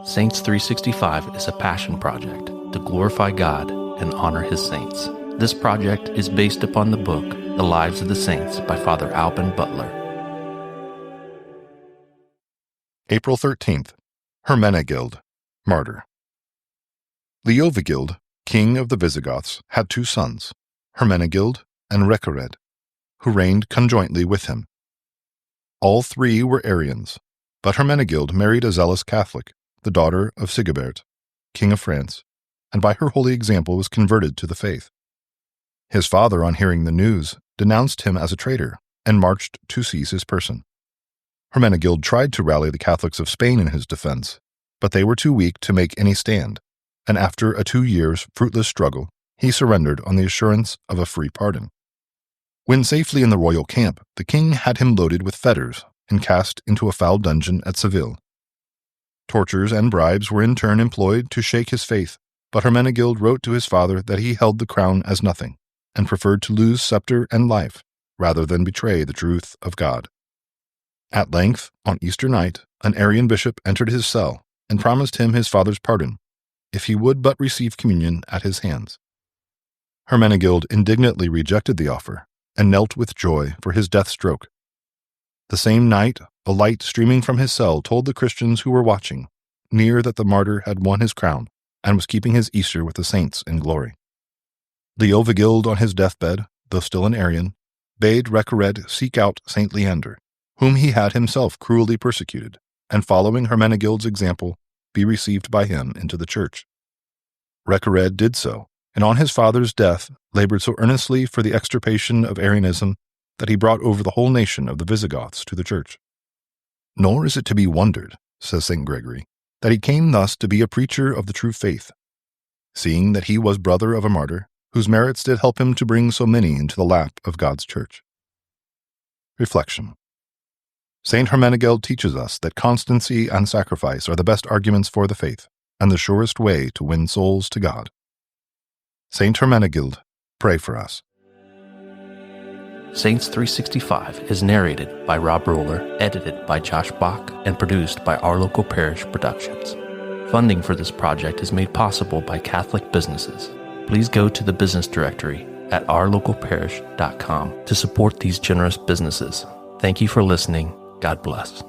Saints 365 is a passion project to glorify God and honor His saints. This project is based upon the book, The Lives of the Saints by Father Alban Butler. April 13th. Hermenegild, Martyr. Leovigild, king of the Visigoths, had two sons, Hermenegild and Reccared, who reigned conjointly with him. All three were Arians, but Hermenegild married a zealous Catholic, the daughter of Sigibert, king of France, and by her holy example was converted to the faith. His father, on hearing the news, denounced him as a traitor and marched to seize his person. Hermenegild tried to rally the Catholics of Spain in his defense, but they were too weak to make any stand, and after a 2 years' fruitless struggle, he surrendered on the assurance of a free pardon. When safely in the royal camp, the king had him loaded with fetters and cast into a foul dungeon at Seville. Tortures and bribes were in turn employed to shake his faith, but Hermenegild wrote to his father that he held the crown as nothing, and preferred to lose scepter and life rather than betray the truth of God. At length, on Easter night, an Arian bishop entered his cell and promised him his father's pardon, if he would but receive communion at his hands. Hermenegild indignantly rejected the offer and knelt with joy for his death stroke. The same night, a light streaming from his cell told the Christians who were watching near that the martyr had won his crown and was keeping his Easter with the saints in glory. Leovigild, on his deathbed, though still an Arian, bade Reccared seek out Saint Leander, whom he had himself cruelly persecuted, and following Hermenegild's example, be received by him into the church. Reccared did so, and on his father's death labored so earnestly for the extirpation of Arianism that he brought over the whole nation of the Visigoths to the church. Nor is it to be wondered, says St. Gregory, that he came thus to be a preacher of the true faith, seeing that he was brother of a martyr, whose merits did help him to bring so many into the lap of God's church. Reflection. Saint Hermenegild teaches us that constancy and sacrifice are the best arguments for the faith, and the surest way to win souls to God. Saint Hermenegild, pray for us. Saints 365 is narrated by Rob Roller, edited by Josh Bach, and produced by Our Local Parish Productions. Funding for this project is made possible by Catholic businesses. Please go to the business directory at ourlocalparish.com to support these generous businesses. Thank you for listening. God bless.